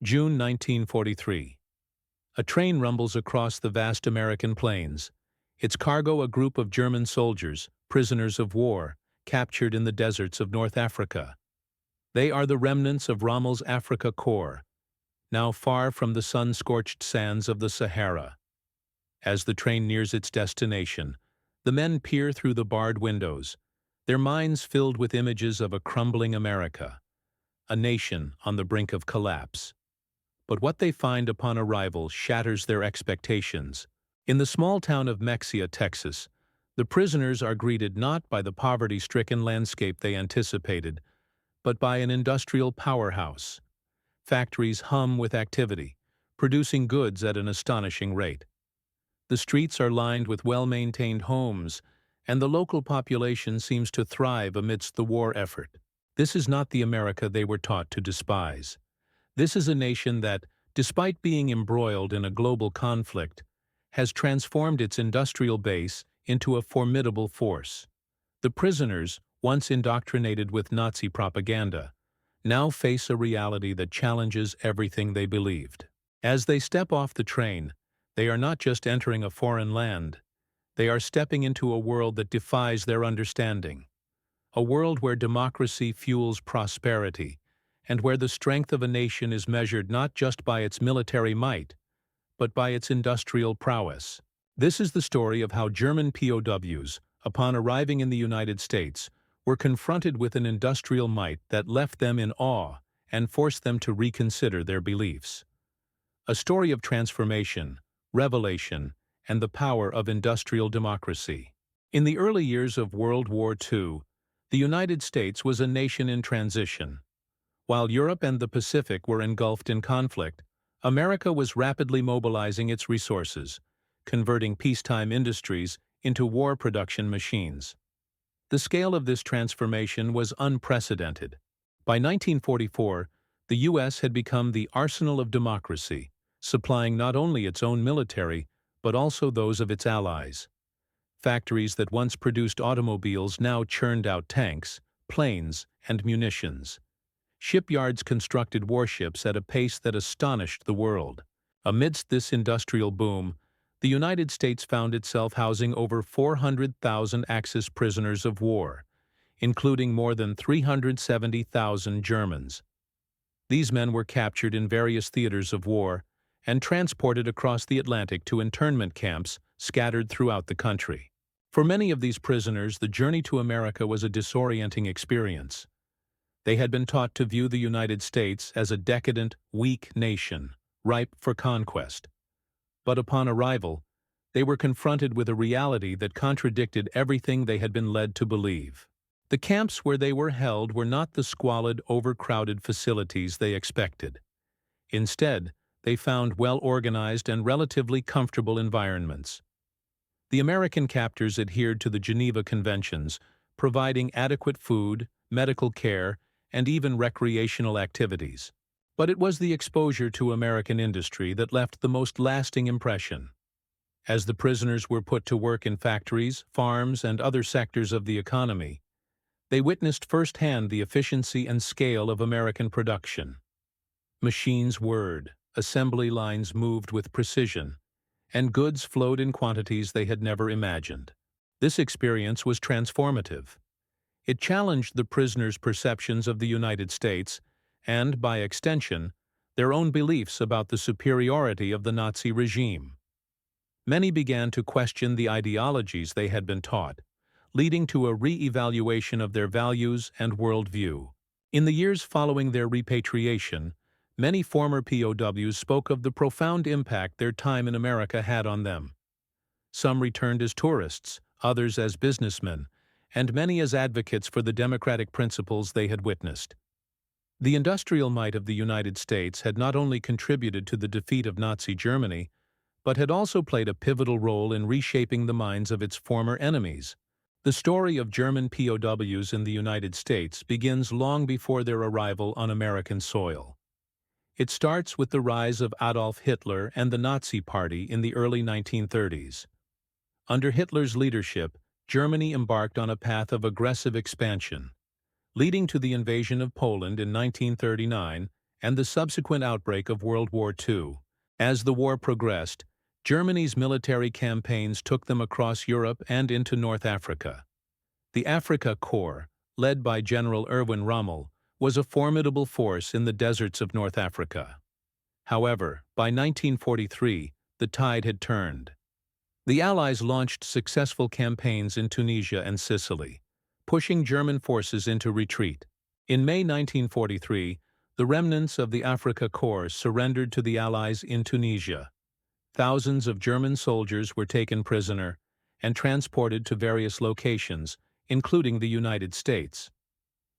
June 1943. A train rumbles across the vast American plains. Its cargo a group of German soldiers, prisoners of war, captured in the deserts of North Africa. They are the remnants of Rommel's Afrika Korps, now far from the sun-scorched sands of the Sahara. As the train nears its destination, the men peer through the barred windows, their minds filled with images of a crumbling America, a nation on the brink of collapse. But what they find upon arrival shatters their expectations. In the small town of Mexia, Texas, the prisoners are greeted not by the poverty-stricken landscape they anticipated, but by an industrial powerhouse. Factories hum with activity, producing goods at an astonishing rate. The streets are lined with well-maintained homes, and the local population seems to thrive amidst the war effort. This is not the America they were taught to despise. This is a nation that, despite being embroiled in a global conflict, has transformed its industrial base into a formidable force. The prisoners, once indoctrinated with Nazi propaganda, now face a reality that challenges everything they believed. As they step off the train, they are not just entering a foreign land, they are stepping into a world that defies their understanding. A world where democracy fuels prosperity, and where the strength of a nation is measured not just by its military might, but by its industrial prowess. This is the story of how German POWs, upon arriving in the United States, were confronted with an industrial might that left them in awe and forced them to reconsider their beliefs. A story of transformation, revelation, and the power of industrial democracy. In the early years of World War II, the United States was a nation in transition. While Europe and the Pacific were engulfed in conflict, America was rapidly mobilizing its resources, converting peacetime industries into war production machines. The scale of this transformation was unprecedented. By 1944, the U.S. had become the arsenal of democracy, supplying not only its own military, but also those of its allies. Factories that once produced automobiles now churned out tanks, planes, and munitions. Shipyards constructed warships at a pace that astonished the world. Amidst this industrial boom, the United States found itself housing over 400,000 Axis prisoners of war, including more than 370,000 Germans. These men were captured in various theaters of war and transported across the Atlantic to internment camps scattered throughout the country. For many of these prisoners, the journey to America was a disorienting experience. They had been taught to view the United States as a decadent, weak nation, ripe for conquest. But upon arrival, they were confronted with a reality that contradicted everything they had been led to believe. The camps where they were held were not the squalid, overcrowded facilities they expected. Instead, they found well-organized and relatively comfortable environments. The American captors adhered to the Geneva Conventions, providing adequate food, medical care, and even recreational activities. But it was the exposure to American industry that left the most lasting impression. As the prisoners were put to work in factories, farms, and other sectors of the economy, they witnessed firsthand the efficiency and scale of American production. Machines whirred, assembly lines moved with precision, and goods flowed in quantities they had never imagined. This experience was transformative. It challenged the prisoners' perceptions of the United States and, by extension, their own beliefs about the superiority of the Nazi regime. Many began to question the ideologies they had been taught, leading to a re-evaluation of their values and worldview. In the years following their repatriation, many former POWs spoke of the profound impact their time in America had on them. Some returned as tourists, others as businessmen, and many as advocates for the democratic principles they had witnessed. The industrial might of the United States had not only contributed to the defeat of Nazi Germany, but had also played a pivotal role in reshaping the minds of its former enemies. The story of German POWs in the United States begins long before their arrival on American soil. It starts with the rise of Adolf Hitler and the Nazi Party in the early 1930s. Under Hitler's leadership, Germany embarked on a path of aggressive expansion, leading to the invasion of Poland in 1939 and the subsequent outbreak of World War II. As the war progressed, Germany's military campaigns took them across Europe and into North Africa. The Afrika Korps, led by General Rommel, was a formidable force in the deserts of North Africa. However, by 1943, the tide had turned. The Allies launched successful campaigns in Tunisia and Sicily, pushing German forces into retreat. In May 1943, the remnants of the Afrika Korps surrendered to the Allies in Tunisia. Thousands of German soldiers were taken prisoner and transported to various locations, including the United States.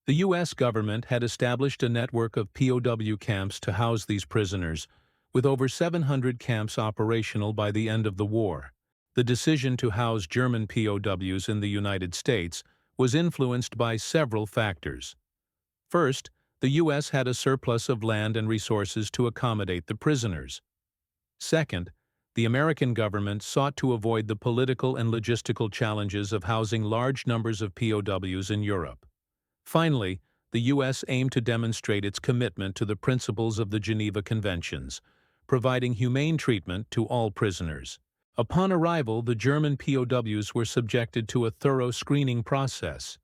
The U.S. government had established a network of POW camps to house these prisoners, with over 700 camps operational by the end of the war. The decision to house German POWs in the United States was influenced by several factors. First, the U.S. had a surplus of land and resources to accommodate the prisoners. Second, the American government sought to avoid the political and logistical challenges of housing large numbers of POWs in Europe. Finally, the U.S. aimed to demonstrate its commitment to the principles of the Geneva Conventions, providing humane treatment to all prisoners. Upon arrival, the German POWs were subjected to a thorough screening process.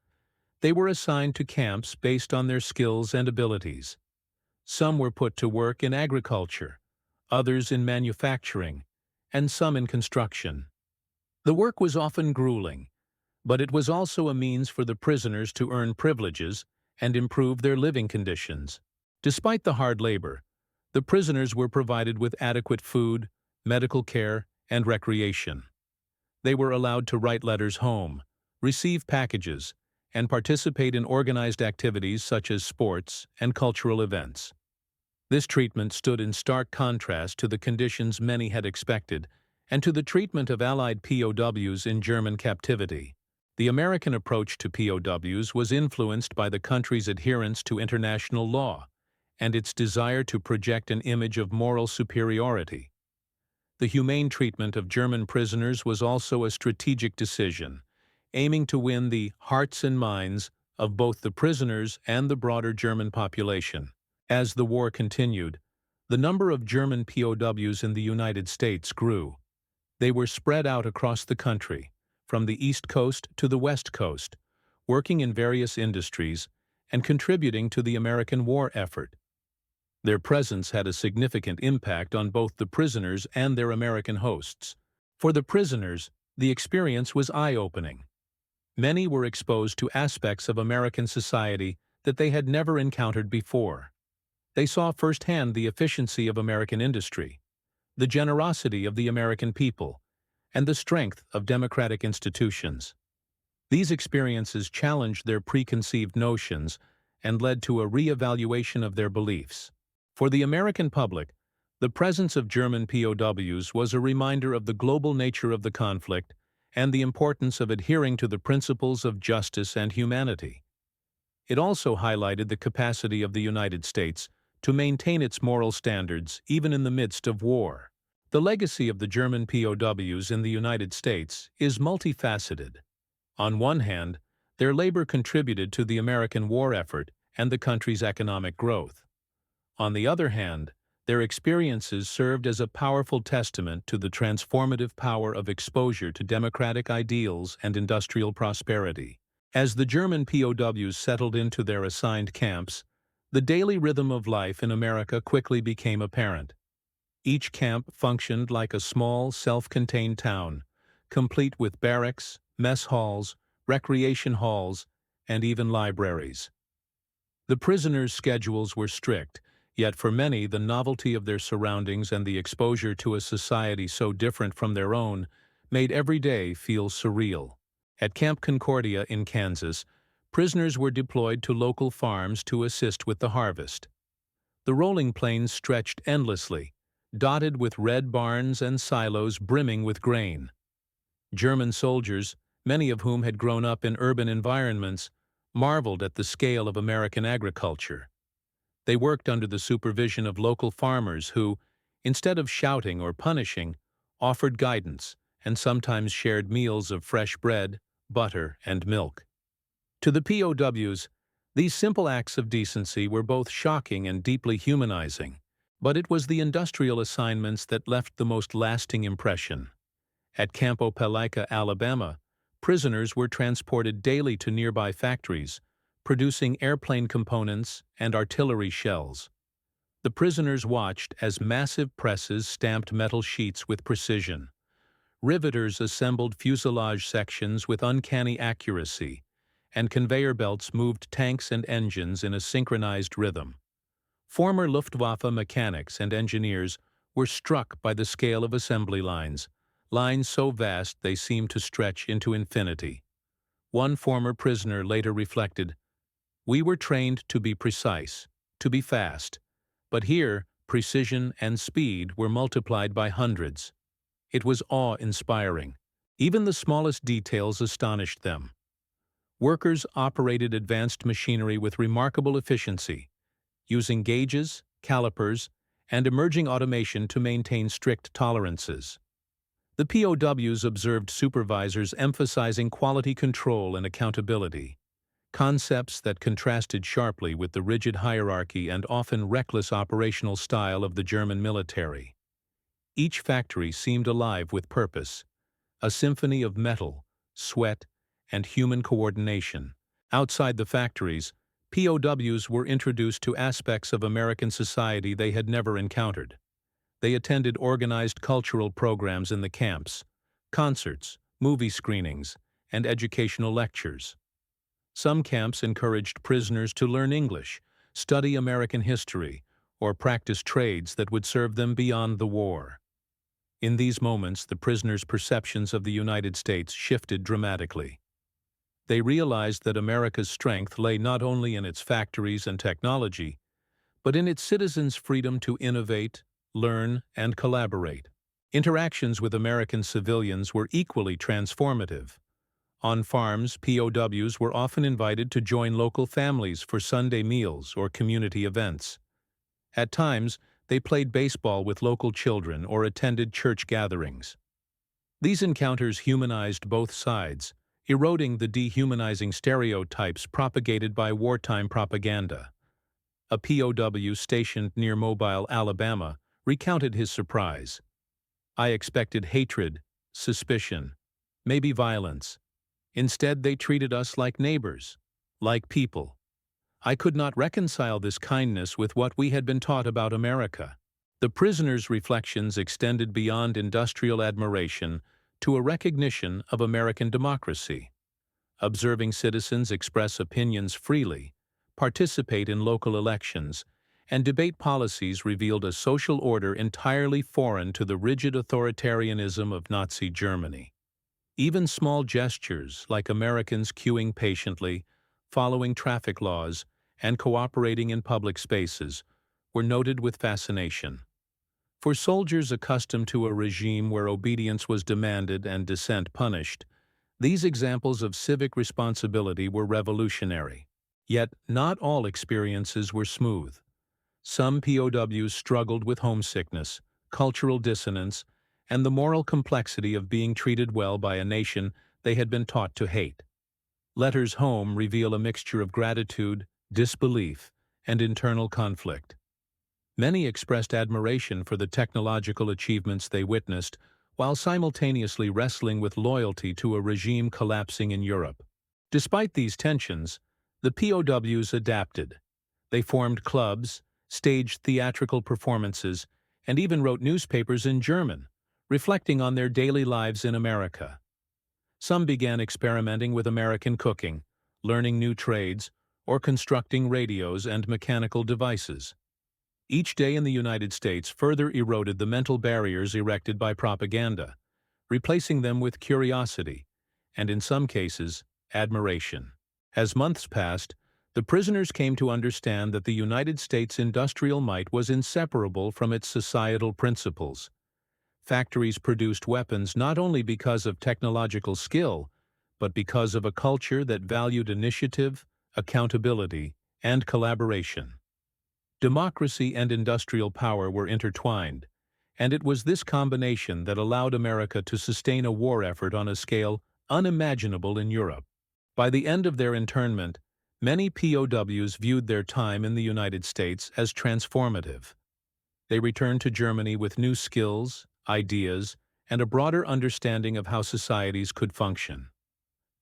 They were assigned to camps based on their skills and abilities. Some were put to work in agriculture, others in manufacturing, and some in construction. The work was often grueling, but it was also a means for the prisoners to earn privileges and improve their living conditions. Despite the hard labor, the prisoners were provided with adequate food, medical care, and recreation. They were allowed to write letters home, receive packages, and participate in organized activities such as sports and cultural events. This treatment stood in stark contrast to the conditions many had expected and to the treatment of Allied POWs in German captivity. The American approach to POWs was influenced by the country's adherence to international law and its desire to project an image of moral superiority. The humane treatment of German prisoners was also a strategic decision, aiming to win the hearts and minds of both the prisoners and the broader German population. As the war continued, the number of German POWs in the United States grew. They were spread out across the country, from the East Coast to the West Coast, working in various industries and contributing to the American war effort. Their presence had a significant impact on both the prisoners and their American hosts. For the prisoners, the experience was eye-opening. Many were exposed to aspects of American society that they had never encountered before. They saw firsthand the efficiency of American industry, the generosity of the American people, and the strength of democratic institutions. These experiences challenged their preconceived notions and led to a re-evaluation of their beliefs. For the American public, the presence of German POWs was a reminder of the global nature of the conflict and the importance of adhering to the principles of justice and humanity. It also highlighted the capacity of the United States to maintain its moral standards even in the midst of war. The legacy of the German POWs in the United States is multifaceted. On one hand, their labor contributed to the American war effort and the country's economic growth. On the other hand, their experiences served as a powerful testament to the transformative power of exposure to democratic ideals and industrial prosperity. As the German POWs settled into their assigned camps, the daily rhythm of life in America quickly became apparent. Each camp functioned like a small, self-contained town, complete with barracks, mess halls, recreation halls, and even libraries. The prisoners' schedules were strict, yet for many the novelty of their surroundings and the exposure to a society so different from their own made every day feel surreal. At Camp Concordia in Kansas, prisoners were deployed to local farms to assist with the harvest. The rolling plains stretched endlessly, dotted with red barns and silos brimming with grain. German soldiers, many of whom had grown up in urban environments, marveled at the scale of American agriculture. They worked under the supervision of local farmers who, instead of shouting or punishing, offered guidance and sometimes shared meals of fresh bread, butter, and milk. To the POWs, These simple acts of decency were both shocking and deeply humanizing, but it was the industrial assignments that left the most lasting impression. At Camp Opelika, Alabama, prisoners were transported daily to nearby factories, producing airplane components and artillery shells. The prisoners watched as massive presses stamped metal sheets with precision. Riveters assembled fuselage sections with uncanny accuracy, and conveyor belts moved tanks and engines in a synchronized rhythm. Former Luftwaffe mechanics and engineers were struck by the scale of assembly lines so vast they seemed to stretch into infinity. One former prisoner later reflected, "We were trained to be precise, to be fast, but here precision and speed were multiplied by hundreds." It was awe-inspiring. Even the smallest details astonished them. Workers operated advanced machinery with remarkable efficiency, using gauges, calipers, and emerging automation to maintain strict tolerances. The POWs observed supervisors emphasizing quality control and accountability, concepts that contrasted sharply with the rigid hierarchy and often reckless operational style of the German military. Each factory seemed alive with purpose, a symphony of metal, sweat, and human coordination. Outside the factories, POWs were introduced to aspects of American society they had never encountered. They attended organized cultural programs in the camps, concerts, movie screenings, and educational lectures. Some camps encouraged prisoners to learn English, study American history, or practice trades that would serve them beyond the war. In these moments, the prisoners' perceptions of the United States shifted dramatically. They realized that America's strength lay not only in its factories and technology, but in its citizens' freedom to innovate, learn, and collaborate. Interactions with American civilians were equally transformative. On farms, POWs were often invited to join local families for Sunday meals or community events. At times, they played baseball with local children or attended church gatherings. These encounters humanized both sides, eroding the dehumanizing stereotypes propagated by wartime propaganda. A POW stationed near Mobile, Alabama, recounted his surprise. "I expected hatred, suspicion, maybe violence. Instead, they treated us like neighbors, like people. I could not reconcile this kindness with what we had been taught about America." The prisoner's reflections extended beyond industrial admiration to a recognition of American democracy. Observing citizens express opinions freely, participate in local elections, and debate policies revealed a social order entirely foreign to the rigid authoritarianism of Nazi Germany. Even small gestures, like Americans queuing patiently, following traffic laws, and cooperating in public spaces, were noted with fascination. For soldiers accustomed to a regime where obedience was demanded and dissent punished, these examples of civic responsibility were revolutionary. Yet not all experiences were smooth. Some POWs struggled with homesickness, cultural dissonance, and the moral complexity of being treated well by a nation they had been taught to hate. Letters home reveal a mixture of gratitude, disbelief, and internal conflict. Many expressed admiration for the technological achievements they witnessed, while simultaneously wrestling with loyalty to a regime collapsing in Europe. Despite these tensions, the POWs adapted. They formed clubs, staged theatrical performances, and even wrote newspapers in German, reflecting on their daily lives in America. Some began experimenting with American cooking, learning new trades, or constructing radios and mechanical devices. Each day in the United States further eroded the mental barriers erected by propaganda, replacing them with curiosity, and in some cases, admiration. As months passed, the prisoners came to understand that the United States' industrial might was inseparable from its societal principles. Factories produced weapons not only because of technological skill, but because of a culture that valued initiative, accountability, and collaboration. Democracy and industrial power were intertwined, and it was this combination that allowed America to sustain a war effort on a scale unimaginable in Europe. By the end of their internment, Many POWs viewed their time in the United States as transformative. They returned to Germany with new skills, ideas, and a broader understanding of how societies could function.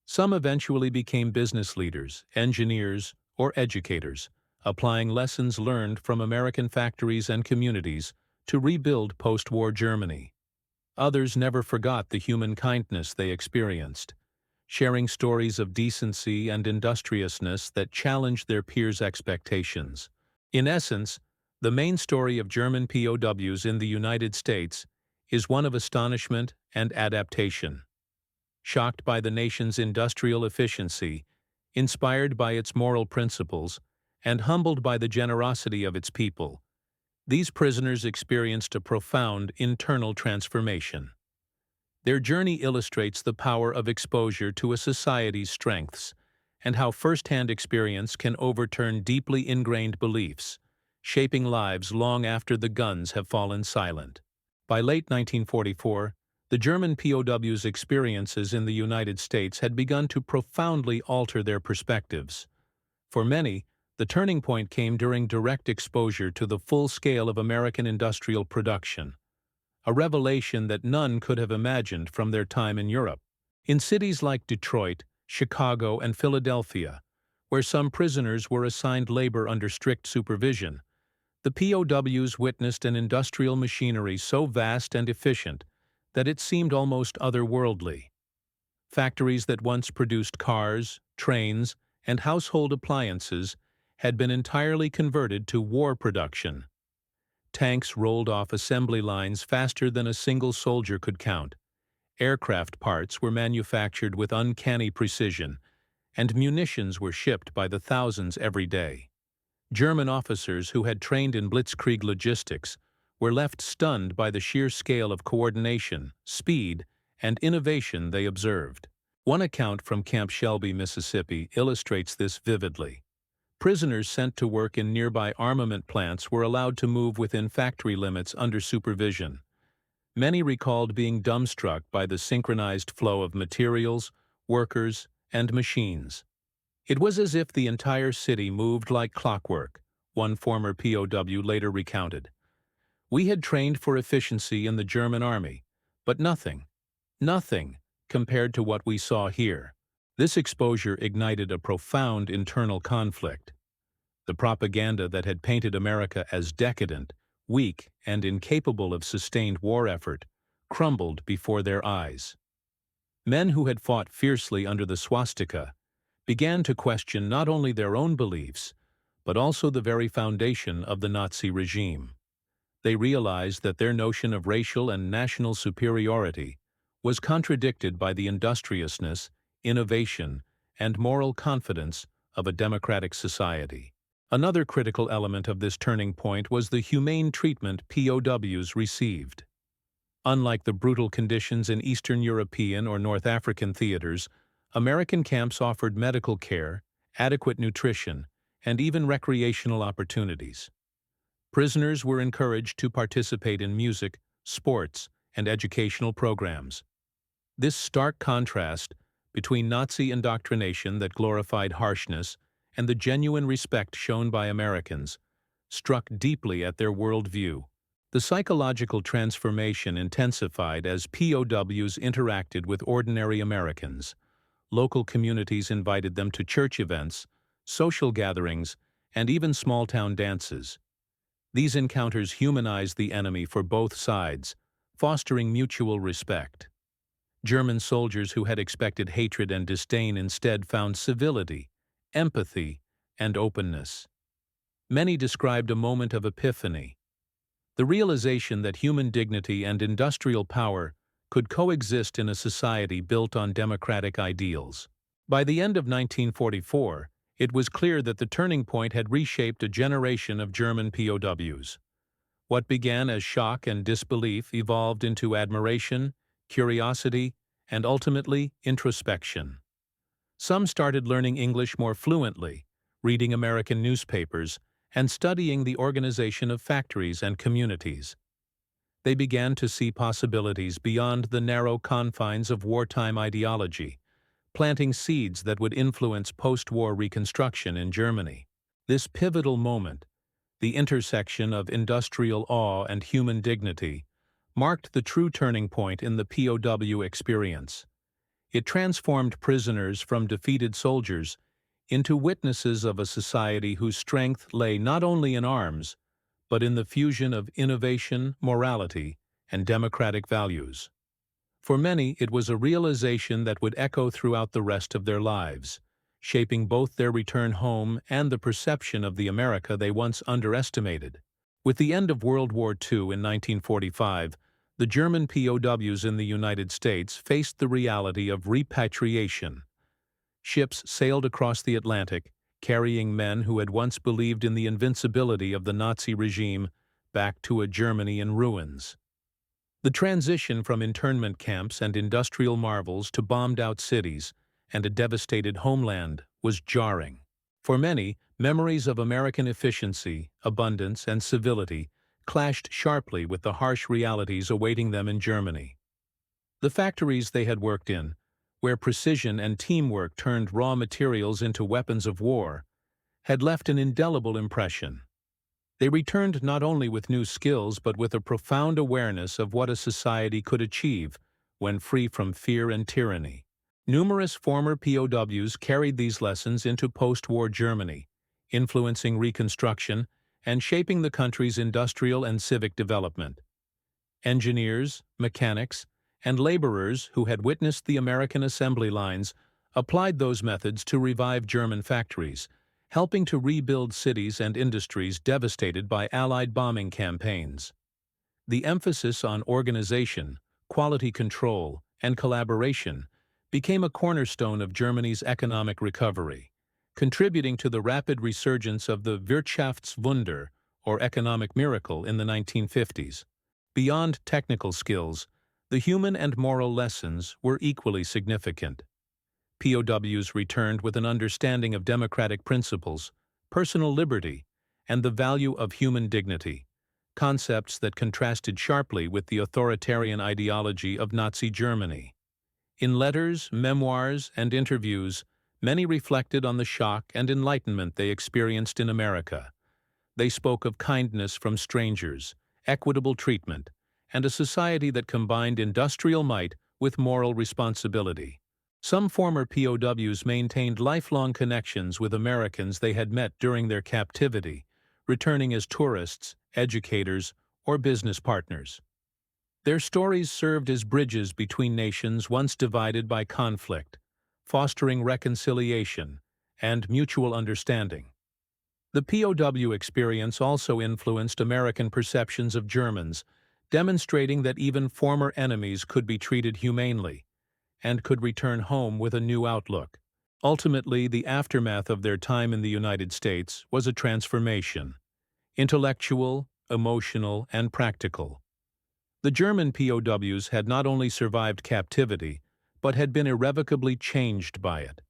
Some eventually became business leaders, engineers, or educators, applying lessons learned from American factories and communities to rebuild post-war Germany. Others never forgot the human kindness they experienced, sharing stories of decency and industriousness that challenged their peers' expectations. In essence, the main story of German POWs in the United States is one of astonishment and adaptation. Shocked by the nation's industrial efficiency, inspired by its moral principles, and humbled by the generosity of its people, these prisoners experienced a profound internal transformation. Their journey illustrates the power of exposure to a society's strengths and how first-hand experience can overturn deeply ingrained beliefs, shaping lives long after the guns have fallen silent. By late 1944, the German POWs' experiences in the United States had begun to profoundly alter their perspectives. For many, the turning point came during direct exposure to the full scale of American industrial production, a revelation that none could have imagined from their time in Europe. In cities like Detroit, Chicago, and Philadelphia, where some prisoners were assigned labor under strict supervision, the POWs witnessed an industrial machinery so vast and efficient that it seemed almost otherworldly. Factories that once produced cars, trains, and household appliances had been entirely converted to war production. Tanks rolled off assembly lines faster than a single soldier could count. Aircraft parts were manufactured with uncanny precision, and munitions were shipped by the thousands every day. German officers who had trained in blitzkrieg logistics were left stunned by the sheer scale of coordination, speed, and innovation they observed. One account from Camp Shelby, Mississippi, illustrates this vividly. Prisoners sent to work in nearby armament plants were allowed to move within factory limits under supervision. Many recalled being dumbstruck by the synchronized flow of materials, workers, and machines. It was as if the entire city moved like clockwork, one former POW later recounted. We had trained for efficiency in the German army, but nothing compared to what we saw here. This exposure ignited a profound internal conflict. The propaganda that had painted America as decadent, weak, and incapable of sustained war effort crumbled before their eyes. Men who had fought fiercely under the swastika began to question not only their own beliefs, but also the very foundation of the Nazi regime. They realized that their notion of racial and national superiority was contradicted by the industriousness, innovation, and moral confidence of a democratic society. Another critical element of this turning point was the humane treatment POWs received. Unlike the brutal conditions in Eastern European or North African theaters, American camps offered medical care, adequate nutrition, and even recreational opportunities. Prisoners were encouraged to participate in music, sports, and educational programs. This stark contrast between Nazi indoctrination that glorified harshness and the genuine respect shown by Americans struck deeply at their worldview. The psychological transformation intensified as POWs interacted with ordinary Americans. Local communities invited them to church events, social gatherings, and even small-town dances. These encounters humanized the enemy for both sides, fostering mutual respect. German soldiers who had expected hatred and disdain instead found civility, empathy, and openness. Many described a moment of epiphany, the realization that human dignity and industrial power could coexist in a society built on democratic ideals. By the end of 1944, it was clear that the turning point had reshaped a generation of German POWs. What began as shock and disbelief evolved into admiration, curiosity, and ultimately introspection. Some started learning English more fluently, reading American newspapers, and studying the organization of factories and communities. They began to see possibilities beyond the narrow confines of wartime ideology, planting seeds that would influence post-war reconstruction in Germany. This pivotal moment, the intersection of industrial awe and human dignity, marked the true turning point in the POW experience. It transformed prisoners from defeated soldiers into witnesses of a society whose strength lay not only in arms, but in the fusion of innovation, morality, and democratic values. For many, it was a realization that would echo throughout the rest of their lives, shaping both their return home and the perception of the America they once underestimated. With the end of World War II in 1945, the German POWs in the United States faced the reality of repatriation. Ships sailed across the Atlantic, carrying men who had once believed in the invincibility of the Nazi regime back to a Germany in ruins. The transition from internment camps and industrial marvels to bombed-out cities and a devastated homeland was jarring. For many, memories of American efficiency, abundance, and civility clashed sharply with the harsh realities awaiting them in Germany. The factories they had worked in, where precision and teamwork turned raw materials into weapons of war, had left an indelible impression. They returned not only with new skills but with a profound awareness of what a society could achieve when free from fear and tyranny. Numerous former POWs carried these lessons into post-war Germany, influencing Reconstruction and shaping the country's industrial and civic development. Engineers, mechanics, and laborers who had witnessed the American assembly lines applied those methods to revive German factories, helping to rebuild cities and industries devastated by Allied bombing campaigns. The emphasis on organization, quality control, and collaboration became a cornerstone of Germany's economic recovery, contributing to the rapid resurgence of the Wirtschaftswunder, or economic miracle, in the 1950s. Beyond technical skills, the human and moral lessons were equally significant. POWs returned with an understanding of democratic principles, personal liberty, and the value of human dignity, concepts that contrasted sharply with the authoritarian ideology of Nazi Germany. In letters, memoirs, and interviews, many reflected on the shock and enlightenment they experienced in America. They spoke of kindness from strangers, equitable treatment, and a society that combined industrial might with moral responsibility. Some former POWs maintained lifelong connections with Americans they had met during their captivity, returning as tourists, educators, or business partners. Their stories served as bridges between nations once divided by conflict, fostering reconciliation and mutual understanding. The POW experience also influenced American perceptions of Germans, demonstrating that even former enemies could be treated humanely and could return home with a new outlook. Ultimately, the aftermath of their time in the United States was a transformation, intellectual, emotional, and practical. The German POWs had not only survived captivity, but had been irrevocably changed by it.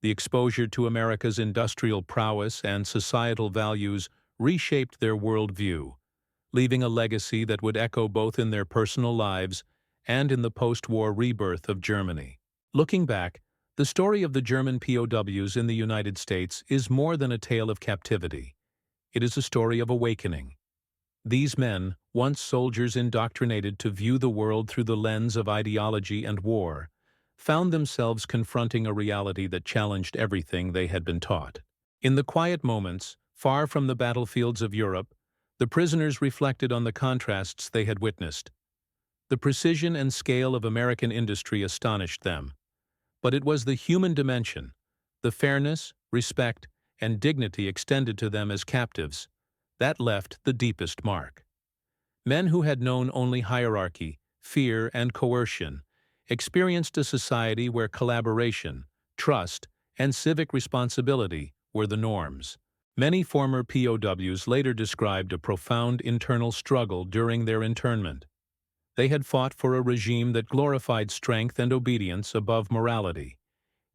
The exposure to America's industrial prowess and societal values reshaped their worldview, leaving a legacy that would echo both in their personal lives and in the post-war rebirth of Germany. Looking back, the story of the German POWs in the United States is more than a tale of captivity. It is a story of awakening. These men, once soldiers indoctrinated to view the world through the lens of ideology and war, found themselves confronting a reality that challenged everything they had been taught. In the quiet moments, far from the battlefields of Europe, the prisoners reflected on the contrasts they had witnessed. The precision and scale of American industry astonished them, but it was the human dimension, the fairness, respect, and dignity extended to them as captives, that left the deepest mark. Men who had known only hierarchy, fear, and coercion experienced a society where collaboration, trust, and civic responsibility were the norms. Many former POWs later described a profound internal struggle during their internment. They had fought for a regime that glorified strength and obedience above morality,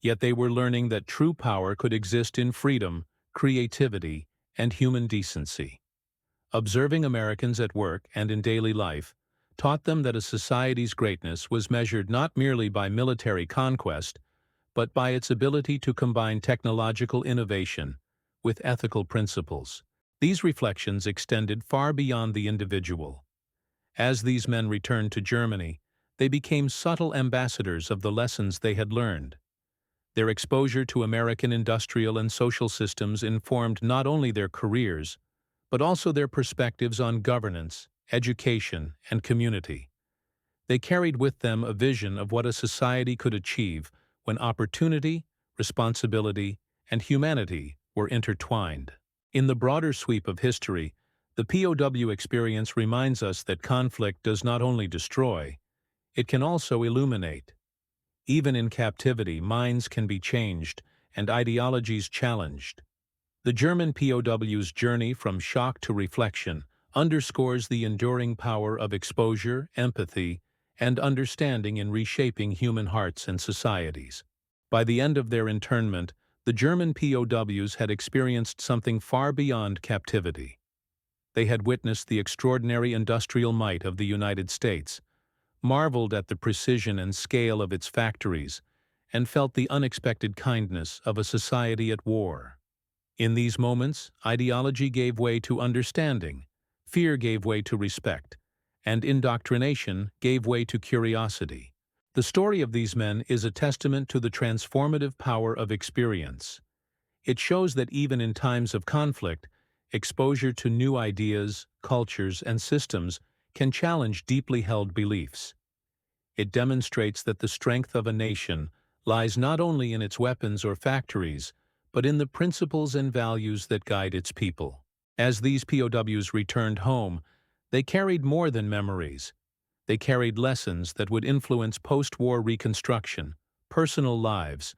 yet they were learning that true power could exist in freedom, creativity, and human decency. Observing Americans at work and in daily life taught them that a society's greatness was measured not merely by military conquest, but by its ability to combine technological innovation with ethical principles. These reflections extended far beyond the individual. As these men returned to Germany, they became subtle ambassadors of the lessons they had learned. Their exposure to American industrial and social systems informed not only their careers, but also their perspectives on governance, education, and community. They carried with them a vision of what a society could achieve when opportunity, responsibility, and humanity were intertwined. In the broader sweep of history, the POW experience reminds us that conflict does not only destroy, it can also illuminate. Even in captivity, minds can be changed and ideologies challenged. The German POW's journey from shock to reflection underscores the enduring power of exposure, empathy, and understanding in reshaping human hearts and societies. By the end of their internment, the German POWs had experienced something far beyond captivity. They had witnessed the extraordinary industrial might of the United States, marveled at the precision and scale of its factories, and felt the unexpected kindness of a society at war. In these moments, ideology gave way to understanding, fear gave way to respect, and indoctrination gave way to curiosity. The story of these men is a testament to the transformative power of experience. It shows that even in times of conflict, exposure to new ideas, cultures, and systems can challenge deeply held beliefs. It demonstrates that the strength of a nation lies not only in its weapons or factories, but in the principles and values that guide its people. As these POWs returned home, they carried more than memories. They carried lessons that would influence post-war reconstruction, personal lives,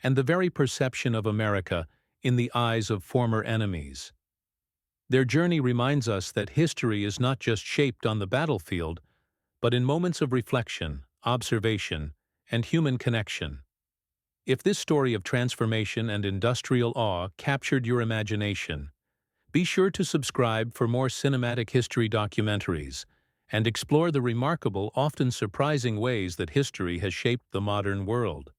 and the very perception of America in the eyes of former enemies. Their journey reminds us that history is not just shaped on the battlefield, but in moments of reflection, observation, and human connection. If this story of transformation and industrial awe captured your imagination, be sure to subscribe for more cinematic history documentaries and explore the remarkable, often surprising ways that history has shaped the modern world.